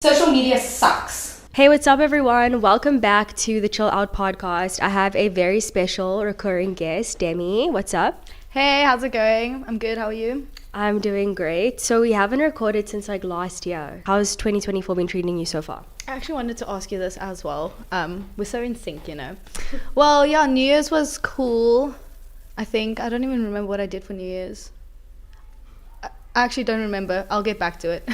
Social media sucks. Hey, what's up, everyone? Welcome back to the Chill Out podcast. I have a very special recurring guest, Demi. What's up? Hey, how's it going? I'm good. How are you? I'm doing great. So we haven't recorded since like last year. How's 2024 been treating you so far? I actually wanted to ask you this as well. We're so in sync, you know. Well, yeah, New Year's was cool. I don't even remember what I did for New Year's. I actually don't remember. I'll get back to it.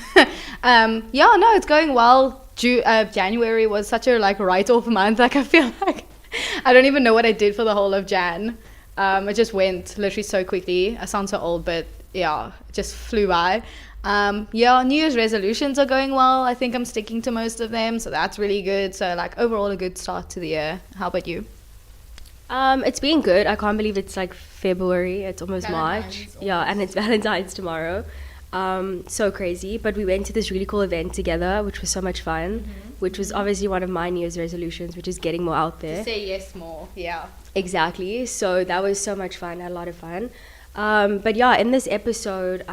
Yeah, no, it's going well. January was such a write-off month. I feel like I don't even know what I did for the whole of Jan. It just went literally so quickly. I sound so old, but yeah, it just flew by. Yeah, New Year's resolutions are going well. I think I'm sticking to most of them, so that's really good. So overall a good start to the year. How about you? It's been good. I can't believe it's like February. It's almost March. Almost. Yeah, and it's Valentine's tomorrow. So crazy. But we went to this really cool event together, which was so much fun, which was obviously one of my New Year's resolutions, which is getting more out there. Say yes more. Yeah. Exactly. So that was so much fun. I had a lot of fun. But yeah, in this episode,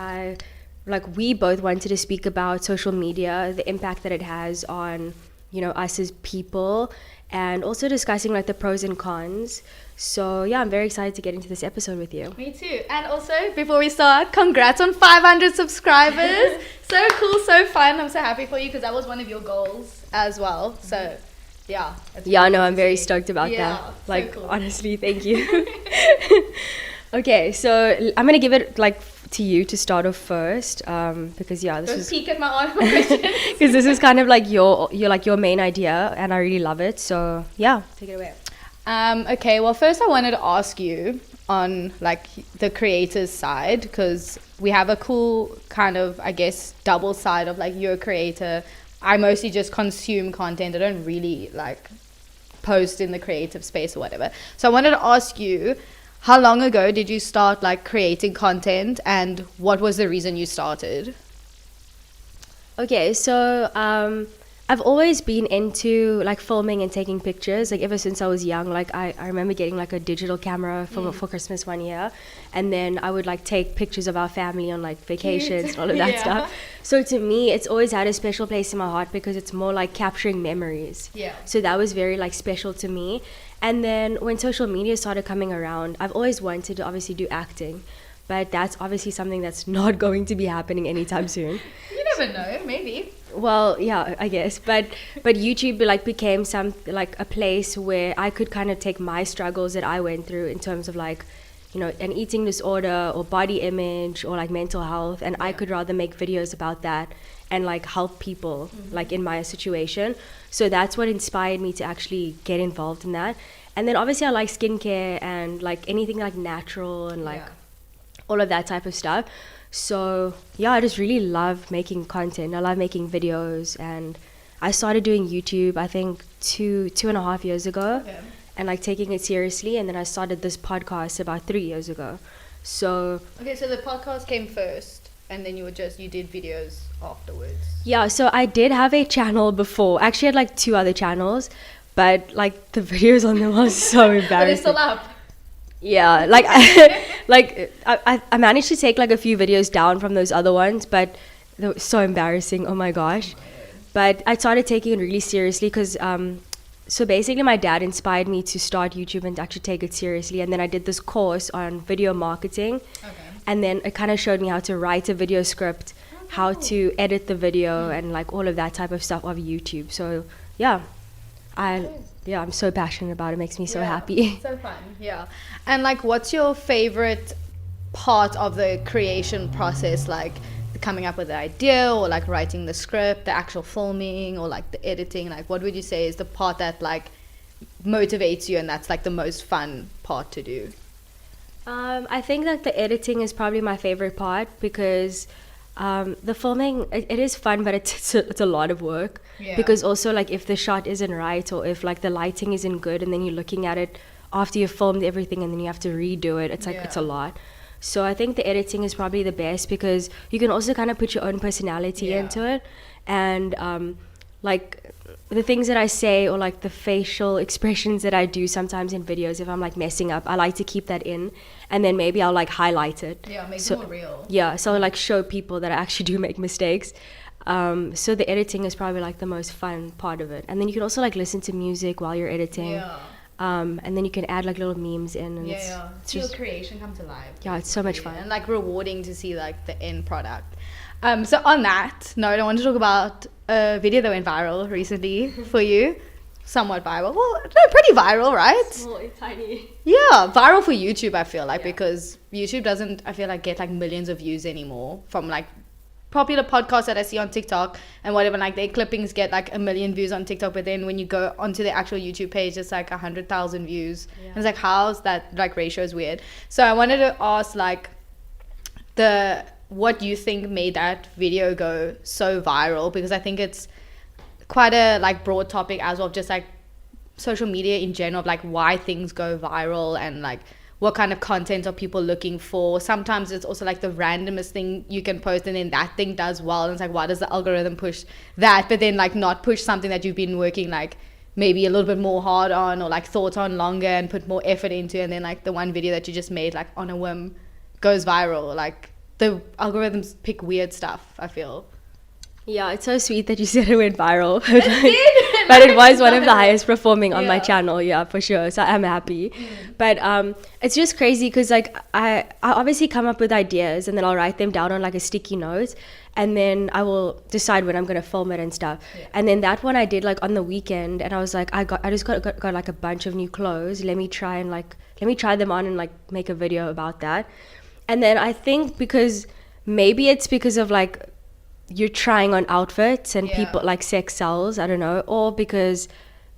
we both wanted to speak about social media, the impact that it has on, us as people, and also discussing the pros and cons. So yeah, I'm very excited to get into this episode with you. Me too. And also, before we start, congrats on 500 subscribers. So cool, so fun. I'm so happy for you because that was one of your goals as well. So yeah. Yeah, no, I'm very stoked about that. So cool. Honestly, thank you. Okay, so I'm gonna give it to you to start off first, because yeah, Don't peek at my arm questions. because this is kind of your main idea, and I really love it. So yeah, take it away. Okay, well, first I wanted to ask you on the creator's side, because we have a cool kind of, I guess, double side of you're a creator. I mostly just consume content. I don't really post in the creative space or whatever. So I wanted to ask you, how long ago did you start creating content, and what was the reason you started? Okay, so I've always been into filming and taking pictures. Ever since I was young, I remember getting a digital camera for Christmas one year, and then I would take pictures of our family on vacations and all of that stuff. So to me, it's always had a special place in my heart because it's more capturing memories. Yeah. So that was very special to me. And then when social media started coming around, I've always wanted to obviously do acting, but that's obviously something that's not going to be happening anytime soon. You never know, maybe. Well, yeah, I guess, but YouTube became a place where I could kind of take my struggles that I went through in terms of an eating disorder or body image or mental health, and I could rather make videos about that and help people in my situation. So that's what inspired me to actually get involved in that. And then obviously I like skincare and anything natural and all of that type of stuff. So yeah, I just really love making content. I love making videos, and I started doing YouTube I think two and a half years ago. Okay. And taking it seriously, and then I started this podcast about 3 years ago. So Okay, so the podcast came first, and then you did videos afterwards. yeah, so I did have a channel before. Actually, I had 2 other channels, but the videos on them are so embarrassing. But they're still up. Yeah, I managed to take a few videos down from those other ones, but they were so embarrassing. Oh my gosh. But I started taking it really seriously because so basically my dad inspired me to start YouTube and actually take it seriously, and then I did this course on video marketing. Okay. And then it kind of showed me how to write a video script, how to edit the video, and all of that type of stuff of YouTube. So yeah, I'm so passionate about it. It makes me so happy. So fun, yeah. And what's your favorite part of the creation process? Coming up with the idea, or writing the script, the actual filming, or the editing? What would you say is the part that motivates you, and that's the most fun part to do? I think the editing is probably my favorite part because the filming, it is fun, but it's a lot of work. Yeah. Because also if the shot isn't right, or if the lighting isn't good, and then you're looking at it after you've filmed everything and then you have to redo it, it's it's a lot. So I think the editing is probably the best because you can also kind of put your own personality into it, and the things that I say, or the facial expressions that I do sometimes in videos, if I'm messing up, I like to keep that in, and then maybe I'll highlight it. Yeah, make it so, more real. Yeah, so show people that I actually do make mistakes. So the editing is probably like the most fun part of it. And then you can also like listen to music while you're editing. Yeah. And then you can add like little memes in, and It's just creation come to life. Yeah, it's so much fun. And like rewarding to see like the end product. So on that note, I want to talk about a video that went viral recently for you. Somewhat viral. Well, no, pretty viral, right? Small and tiny. Yeah, viral for YouTube, I feel like, because YouTube doesn't, I feel like, get like millions of views anymore from like popular podcasts that I see on TikTok and whatever. Like their clippings get like 1 million views on TikTok, but then when you go onto the actual YouTube page, it's like 100,000 views. Yeah. And it's like, how's that like ratio is weird. So I wanted to ask like what you think made that video go so viral, because I think it's quite a like broad topic as well, just like social media in general, of like why things go viral and like what kind of content are people looking for. Sometimes it's also like the randomest thing you can post and then that thing does well, and it's like, why does the algorithm push that, but then like not push something that you've been working like maybe a little bit more hard on or like thought on longer and put more effort into, and then like the one video that you just made like on a whim goes viral. Like the algorithms pick weird stuff, I feel. Yeah, it's so sweet that you said it went viral. But it was one of the highest performing on my channel, yeah, for sure. So I'm happy. But it's just crazy because like I obviously come up with ideas and then I'll write them down on like a sticky note, and then I will decide when I'm gonna film it and stuff. Yeah. And then that one I did like on the weekend, and I was like, I just got like a bunch of new clothes. Let me try them on and like make a video about that. And then I think maybe it's because of like you're trying on outfits and people like sex sells, I don't know, or because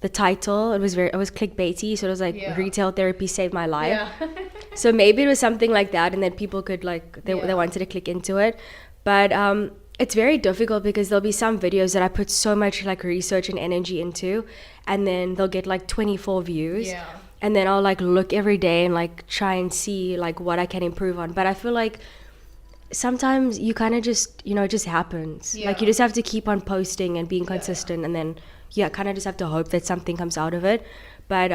the title, it was clickbaity, so it was like retail therapy saved my life. Yeah. So maybe it was something like that, and then people could like they wanted to click into it. But it's very difficult because there'll be some videos that I put so much like research and energy into, and then they'll get like 24 views. Yeah. And then I'll like look every day and like try and see like what I can improve on. But I feel like sometimes you kind of just, it just happens. Like you just have to keep on posting and being consistent, and then kind of just have to hope that something comes out of it. But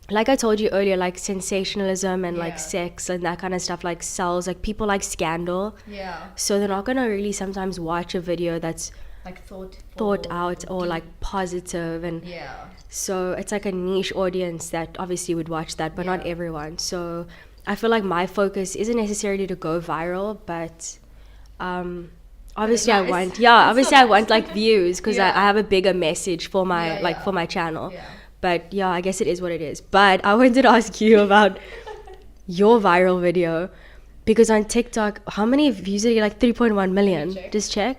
like I told you earlier, like sensationalism and like sex and that kind of stuff like sells. Like people like scandal. Yeah. So they're not gonna really sometimes watch a video that's like thought out or like positive, and so it's like a niche audience that obviously would watch that, but not everyone. So I feel like my focus isn't necessarily to go viral, but obviously I want like views, because I have a bigger message for my for my channel. But I guess it is what it is. But I wanted to ask you about your viral video, because on TikTok, how many views are you? Like 3.1 million. Just check.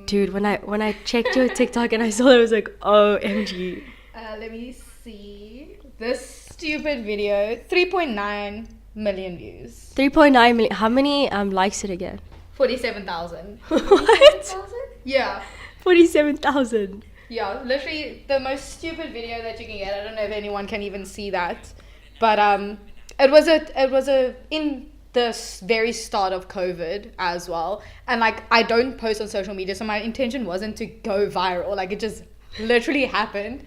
Dude, when I checked your TikTok and I saw it, I was like, OMG. Let me see. This stupid video, 3.9 million views. 3.9 million. How many likes did it get? 47,000. What? Yeah. 47,000. Yeah, literally the most stupid video that you can get. I don't know if anyone can even see that, but it was in the very start of COVID as well, and like I don't post on social media, so my intention wasn't to go viral. Like it just literally happened.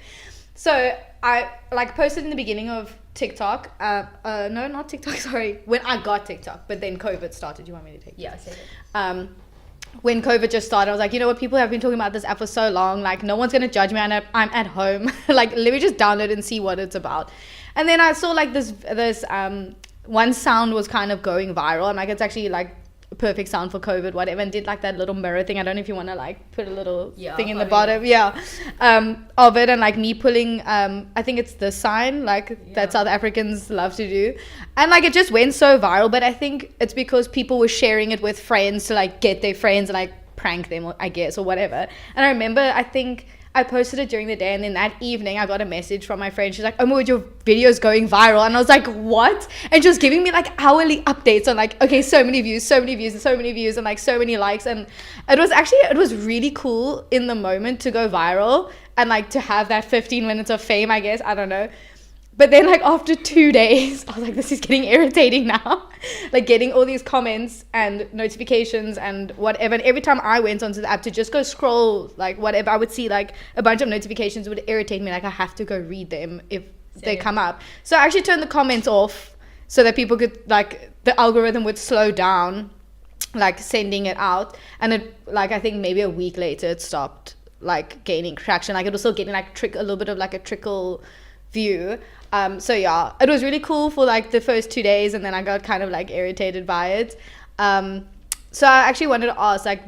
So I like posted in the beginning of TikTok. No, not TikTok. Sorry, when I got TikTok, but then COVID started. You want me to take? Yeah, say it. When COVID just started, I was like, you know what? People have been talking about this app for so long. Like, no one's gonna judge me, and I'm at home. Like, let me just download and see what it's about. And then I saw like this one sound was kind of going viral, and like it's actually like a perfect sound for COVID, whatever, and did like that little mirror thing. I don't know if you want to like put a little thing in the bottom of it, and like me pulling I think it's the sign that South Africans love to do, and like it just went so viral. But I think it's because people were sharing it with friends to like get their friends and like prank them, I guess, or whatever. And I remember, I think I posted it during the day, and then that evening I got a message from my friend. She's like, "Oh my God, your video's going viral." And I was like, "What?" And she was giving me like hourly updates on like, okay, so many views, and so many views, and like so many likes. And it was really cool in the moment to go viral and like to have that 15 minutes of fame, I guess. I don't know. But then like after 2 days, I was like, this is getting irritating now. Like getting all these comments and notifications and whatever. And every time I went onto the app to just go scroll, like whatever, I would see like a bunch of notifications would irritate me. Like I have to go read them if they come up. So I actually turned the comments off so that people could like, the algorithm would slow down like sending it out, and it like I think maybe a week later it stopped like gaining traction. Like it was still getting like a little bit of like a trickle view. So yeah, it was really cool for like the first 2 days, and then I got kind of like irritated by it. So I actually wanted to ask, like,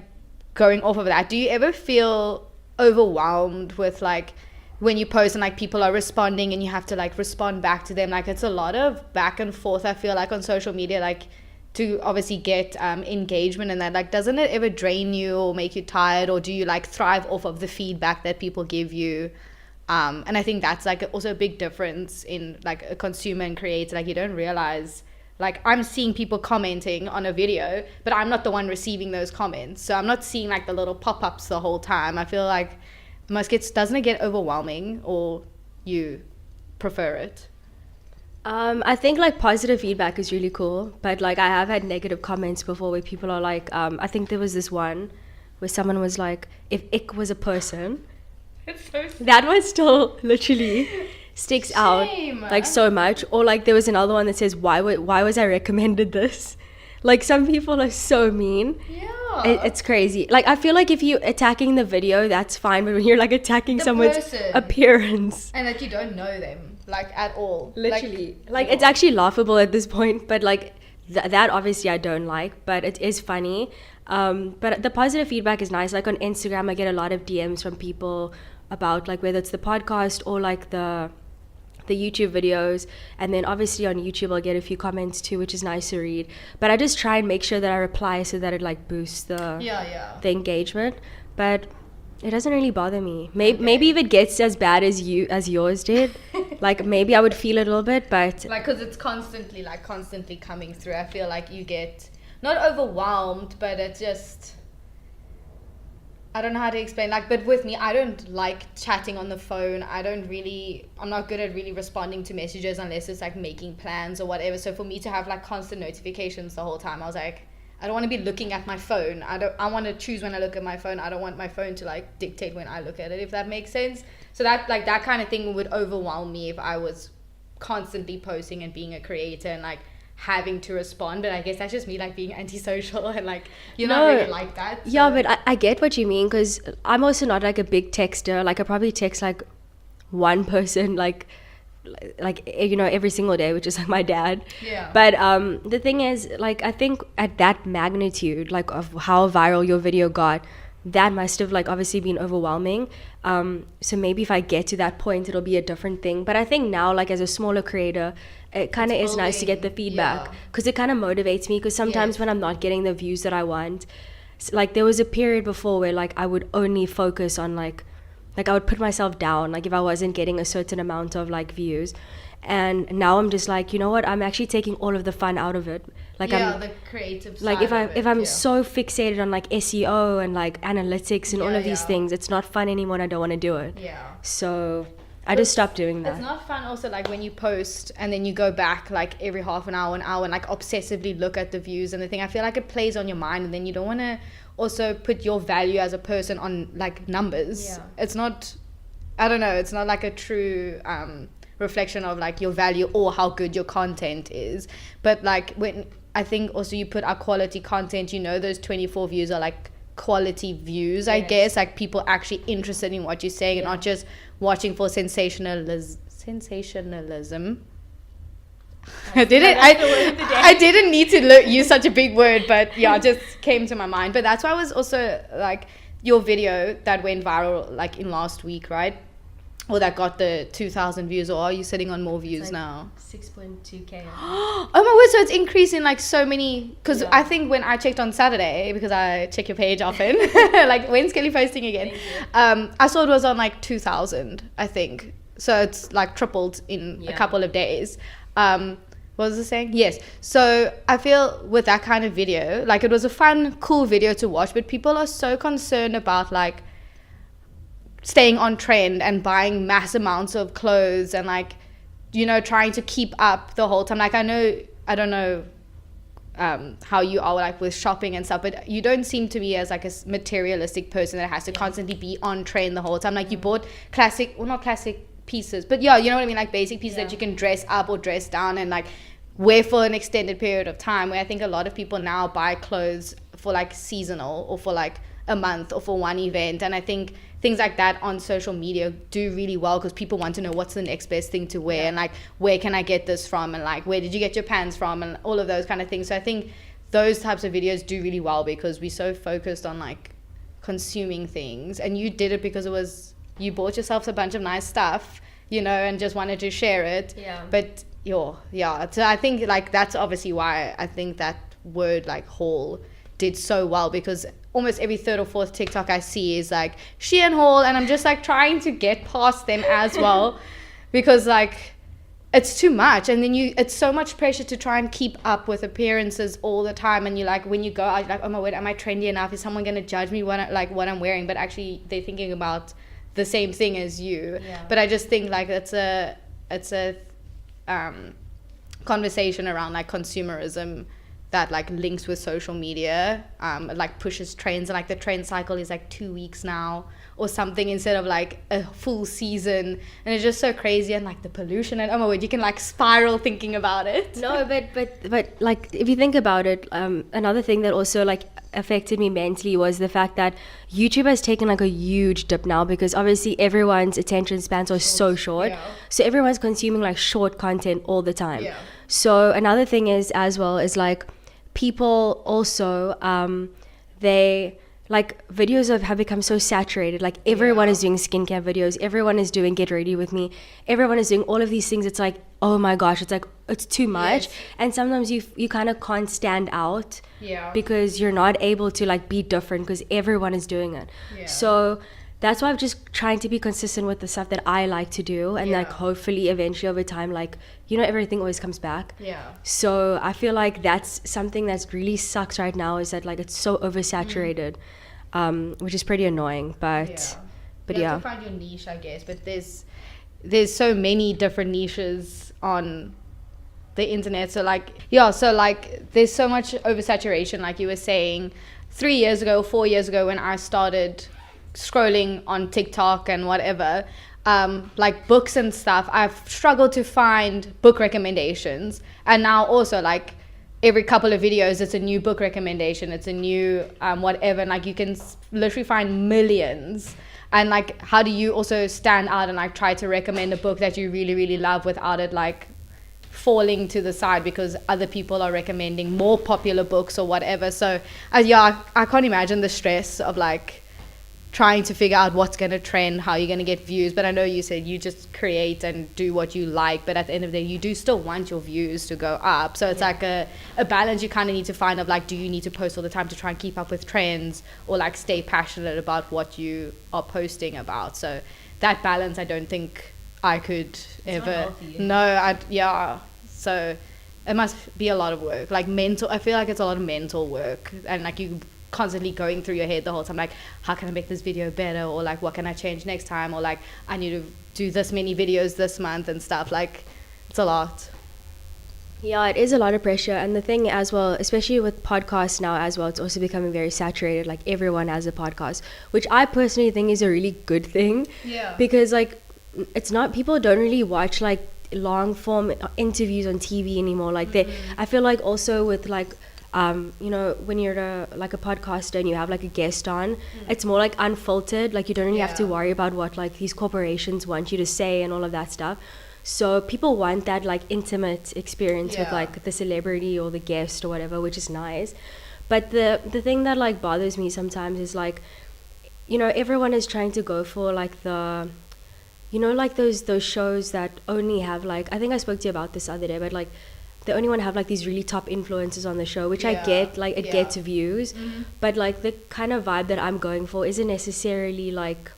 going off of that, do you ever feel overwhelmed with like when you post and like people are responding and you have to like respond back to them? Like it's a lot of back and forth, I feel like, on social media, like to obviously get engagement and that. Like, doesn't it ever drain you or make you tired, or do you like thrive off of the feedback that people give you? And I think that's like also a big difference in like a consumer and creator. Like you don't realize, like I'm seeing people commenting on a video, but I'm not the one receiving those comments, so I'm not seeing like the little pop-ups the whole time. I feel like doesn't it get overwhelming, or you prefer it? I think like positive feedback is really cool, but like I have had negative comments before where people are like, I think there was this one where someone was like, if ick was a person. It's so sad. That one still literally sticks out Shame. like so much. Or like there was another one that says, why was I recommended this? Like some people are so mean. Yeah. It's crazy. Like I feel like if you attacking the video, that's fine, but when you're like attacking someone's person. appearance, And that you don't know them like at all. literally, like it's actually laughable at this point. But like that obviously I don't like, but it is funny. But the positive feedback is nice. Like on Instagram, I get a lot of DMs from people about like whether it's the podcast or like the YouTube videos, and then obviously on YouTube I'll get a few comments too, which is nice to read. But I just try and make sure that I reply so that it like boosts the engagement. But it doesn't really bother me. Maybe if it gets as bad as yours did, like maybe I would feel it a little bit, but like because it's constantly coming through. I feel like you get not overwhelmed, but it's just, I don't know how to explain. Like, but with me, I don't like chatting on the phone. I'm not good at really responding to messages unless it's like making plans or whatever. So for me to have like constant notifications the whole time, I was like, I don't want to be looking at my phone. I want to choose when I look at my phone. I don't want my phone to like dictate when I look at it, if that makes sense. So that like that kind of thing would overwhelm me if I was constantly posting and being a creator and like having to respond. But I guess that's just me like being antisocial and like you're not really like that. So. Yeah, but I get what you mean, because I'm also not like a big texter. Like I probably text like one person like you know every single day, which is like my dad. Yeah. But the thing is, like I think at that magnitude, like of how viral your video got, that must have like obviously been overwhelming. So maybe if I get to that point, it'll be a different thing. But I think now, like as a smaller creator, it kind of is nice to get the feedback, because it kind of motivates me. Because sometimes when I'm not getting the views that I want, like there was a period before where like I would only focus on like I would put myself down like if I wasn't getting a certain amount of like views. And now I'm just like, you know what, I'm actually taking all of the fun out of it. Like I'm the creative side like if I'm so fixated on like SEO and like analytics and all of these things, it's not fun anymore and I don't want to do it. So I just stopped doing that. It's not fun also like when you post and then you go back like every half an hour and like obsessively look at the views and the thing. I feel like it plays on your mind, and then you don't want to also put your value as a person on like numbers. It's not, I don't know, it's not like a true reflection of like your value or how good your content is. But like when I think also you put out quality content, you know, those 24 views are like quality views, I guess, like people actually interested in what you're saying and not just watching for sensationalism. I didn't need to use such a big word, but yeah, it just came to my mind. But that's why I was also like your video that went viral like in last week, right? Or that got the 2,000 views, or are you sitting on more views now? 6.2k. Oh my word, so it's increasing like so many, because I think when I checked on Saturday, because I check your page often, like when's Kelly posting again? I saw it was on like 2,000, I think. So it's like tripled in a couple of days. What was it saying? Yes. So I feel with that kind of video, like it was a fun, cool video to watch, but people are so concerned about like staying on trend and buying mass amounts of clothes and like, you know, trying to keep up the whole time. Like I don't know how you are like with shopping and stuff, but you don't seem to be as like a materialistic person that has to constantly be on trend the whole time. Like you bought not classic pieces, but yeah, you know what I mean, like basic pieces that you can dress up or dress down and like wear for an extended period of time, where I think a lot of people now buy clothes for like seasonal or for like a month or for one event. And I think things like that on social media do really well because people want to know what's the next best thing to wear, and like where can I get this from, and like where did you get your pants from, and all of those kind of things. So I think those types of videos do really well because we're so focused on like consuming things, and you did it because it was, you bought yourself a bunch of nice stuff, you know, and just wanted to share it. But so I think like that's obviously why I think that word like haul did so well, because almost every third or fourth TikTok I see is like Shein haul, and I'm just like trying to get past them as well because like it's too much, and then it's so much pressure to try and keep up with appearances all the time, and you like when you go out, you're like, oh my word, am I trendy enough? Is someone going to judge me what I'm wearing? But actually they're thinking about the same thing as you. But I just think like it's a conversation around like consumerism that like links with social media, like pushes trends, and like the trend cycle is like 2 weeks now or something instead of like a full season, and it's just so crazy. And like the pollution, and oh my word, you can like spiral thinking about it. No, but like if you think about it, another thing that also like affected me mentally was the fact that YouTube has taken like a huge dip now, because obviously everyone's attention spans are so short, so everyone's consuming like short content all the time. So another thing is as well is like people also they like videos have become so saturated. Like everyone is doing skincare videos, everyone is doing get ready with me, everyone is doing all of these things. It's like, oh my gosh, it's like it's too much. And sometimes you kind of can't stand out because you're not able to like be different because everyone is doing it. So that's why I'm just trying to be consistent with the stuff that I like to do, and like hopefully eventually over time, like, you know, everything always comes back. So I feel like that's something that's really sucks right now, is that like it's so oversaturated, which is pretty annoying. But you have to find your niche, I guess. But there's so many different niches on the internet. So like there's so much oversaturation, like you were saying. 3 years ago, 4 years ago, when I started scrolling on TikTok and whatever, like books and stuff, I've struggled to find book recommendations. And now also like every couple of videos it's a new book recommendation, it's a new whatever, and like you can literally find millions. And like how do you also stand out and like try to recommend a book that you really really love without it like falling to the side because other people are recommending more popular books or whatever? So I can't imagine the stress of like trying to figure out what's going to trend, how you're going to get views. But I know you said you just create and do what you like, but at the end of the day you do still want your views to go up. So it's like a balance you kind of need to find of like, do you need to post all the time to try and keep up with trends, or like stay passionate about what you are posting about? So that balance I don't think I could ever. So it must be a lot of work, like mental. I feel like it's a lot of mental work, and like you constantly going through your head the whole time, like how can I make this video better, or like what can I change next time, or like I need to do this many videos this month and stuff. Like it's a lot. Yeah, it is a lot of pressure. And the thing as well, especially with podcasts now as well, it's also becoming very saturated. Like everyone has a podcast, which I personally think is a really good thing. Because like it's not, people don't really watch like long form interviews on TV anymore. Like I feel like also with like you know, when you're a podcaster and you have like a guest on, it's more like unfiltered. Like you don't really have to worry about what like these corporations want you to say and all of that stuff. So people want that like intimate experience with like the celebrity or the guest or whatever, which is nice. But the thing that like bothers me sometimes is like, you know, everyone is trying to go for like the, you know, like those shows that only have like, I think I spoke to you about this other day, but like they only want to have like these really top influencers on the show, which I get, like it gets views, but like the kind of vibe that I'm going for isn't necessarily like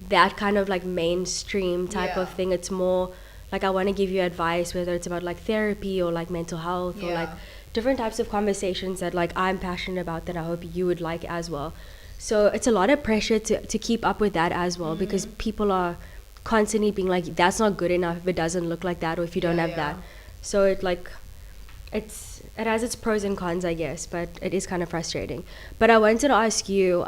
that kind of like mainstream type of thing. It's more like I want to give you advice, whether it's about like therapy or like mental health or like different types of conversations that like I'm passionate about that I hope you would like as well. So it's a lot of pressure to keep up with that as well, because people are constantly being like, that's not good enough if it doesn't look like that, or if you don't have that. So it like it has its pros and cons, I guess, but it is kind of frustrating. But I wanted to ask you,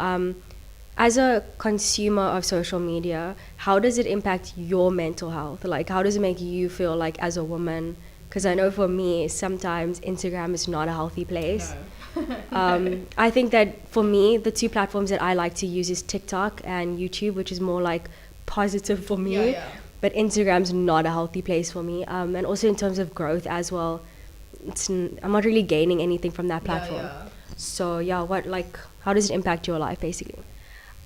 as a consumer of social media, how does it impact your mental health? Like how does it make you feel like as a woman? Because I know for me sometimes Instagram is not a healthy place. I think that for me, the two platforms that I like to use is TikTok and YouTube, which is more like positive for me. But Instagram's not a healthy place for me. And also in terms of growth as well, I'm not really gaining anything from that platform. So yeah, how does it impact your life basically?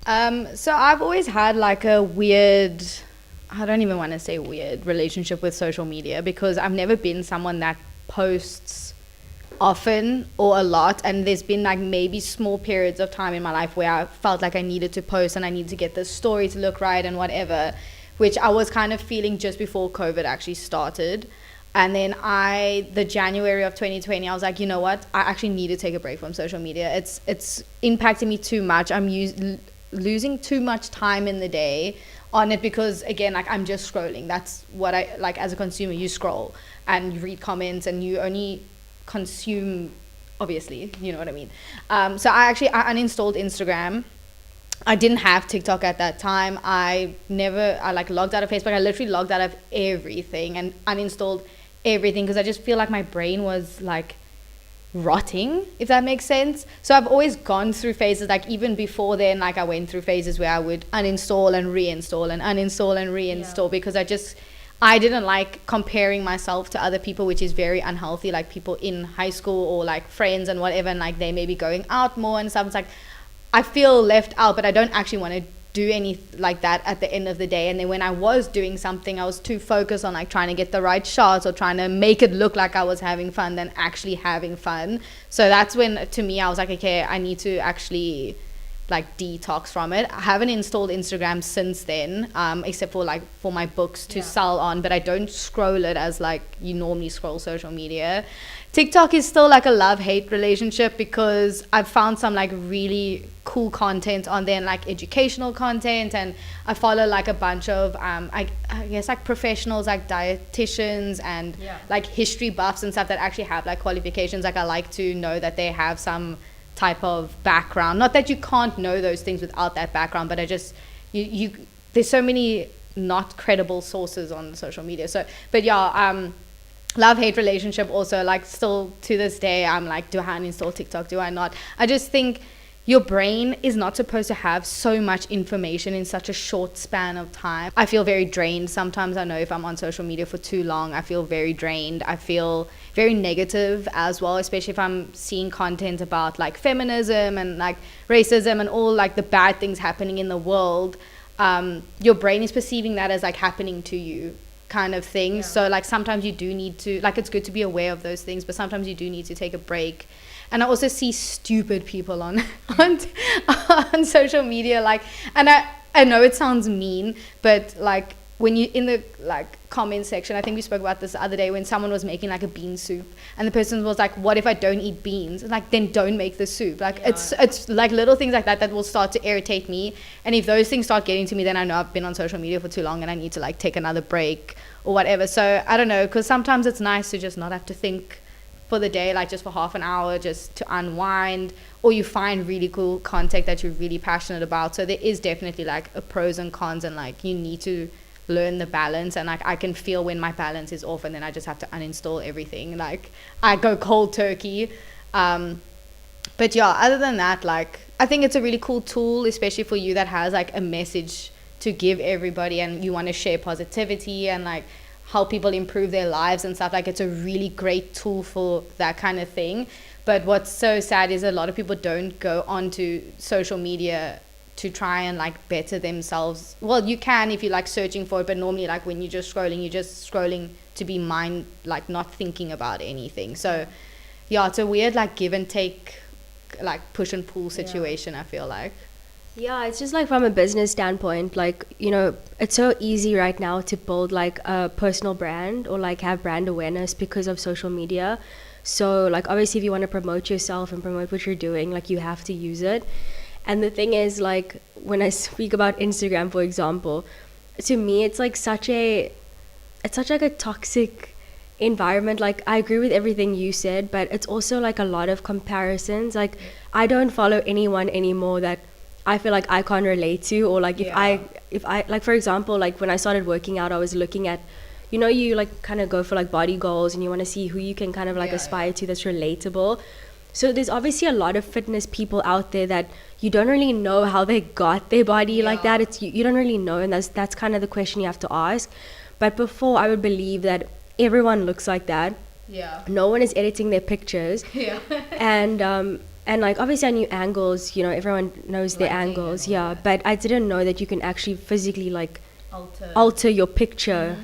So I've always had like a weird, I don't even want to say weird, relationship with social media, because I've never been someone that posts often or a lot, and there's been like maybe small periods of time in my life where I felt like I needed to post and I need to get the story to look right and whatever, which I was kind of feeling just before COVID actually started. And then the January of 2020, I was like, you know what? I actually need to take a break from social media. It's impacting me too much. I'm losing too much time in the day on it, because again, like, I'm just scrolling. That's what I like as a consumer. You scroll and you read comments and you only consume, obviously, you know what I mean. So I uninstalled Instagram. I didn't have TikTok at that time. I logged out of Facebook. I literally logged out of everything and uninstalled everything, because I just feel like my brain was like rotting, if that makes sense. So I've always gone through phases, like even before then, like I went through phases where I would uninstall and reinstall and uninstall and reinstall, because I didn't like comparing myself to other people, which is very unhealthy, like people in high school or like friends and whatever, and like they may be going out more and stuff. It's like I feel left out, but I don't actually want to do any like that at the end of the day. And then when I was doing something, I was too focused on like trying to get the right shots or trying to make it look like I was having fun than actually having fun. So that's when, to me, I was like, okay, I need to actually like detox from it. I haven't installed Instagram since then, except for like for my books to sell on, but I don't scroll it as like you normally scroll social media. TikTok is still like a love-hate relationship, because I've found some like really cool content on there, and like educational content, and I follow like a bunch of I guess like professionals, like dietitians and like history buffs and stuff that actually have like qualifications. Like I like to know that they have some type of background. Not that you can't know those things without that background, but I just you there's so many not credible sources on social media. So but love-hate relationship also, like still to this day I'm like, do I uninstall TikTok, do I not? I just think your brain is not supposed to have so much information in such a short span of time. I feel very drained sometimes. I know if I'm on social media for too long, I feel very drained. I feel very negative as well, especially if I'm seeing content about like feminism and like racism and all like the bad things happening in the world. Your brain is perceiving that as like happening to you, kind of thing. So like sometimes you do need to, like, it's good to be aware of those things, but sometimes you do need to take a break. And I also see stupid people on social media, like, and I know it sounds mean, but like when you in the like comment section, I think we spoke about this the other day, when someone was making like a bean soup and the person was like, what if I don't eat beans? Like, then don't make the soup. Like it's like little things like that that will start to irritate me. And if those things start getting to me, then I know I've been on social media for too long and I need to like take another break or whatever. So I don't know, because sometimes it's nice to just not have to think for the day, like just for half an hour, just to unwind, or you find really cool content that you're really passionate about. So there is definitely like a pros and cons, and like you need to learn the balance. And like I can feel when my balance is off, and then I just have to uninstall everything. Like I go cold turkey. But yeah, other than that, like I think it's a really cool tool, especially for you that has like a message to give everybody and you want to share positivity and like help people improve their lives and stuff. Like it's a really great tool for that kind of thing. But what's so sad is a lot of people don't go onto social media to try and like better themselves. Well, you can if you're like searching for it, but normally like when you're just scrolling to be like not thinking about anything. So yeah, it's a weird like give and take, like push and pull situation, I feel like. Yeah, it's just like from a business standpoint, like, you know, it's so easy right now to build like a personal brand or like have brand awareness because of social media. So like obviously if you want to promote yourself and promote what you're doing, like you have to use it. And the thing is, like when I speak about Instagram, for example, to me it's like such a toxic environment. Like I agree with everything you said, but it's also like a lot of comparisons. Like I don't follow anyone anymore that I feel like I can't relate to, or like if I like, for example, like when I started working out, I was looking at, you know, you like kind of go for like body goals and you want to see who you can kind of like aspire to that's relatable. So there's obviously a lot of fitness people out there that you don't really know how they got their body like that. It's you don't really know, and that's kind of the question you have to ask. But before, I would believe that everyone looks like that. Yeah. No one is editing their pictures. Yeah. And like obviously I knew angles, you know, everyone knows their Lighting angles, and all yeah. that. But I didn't know that you can actually physically like Alter. alter your picture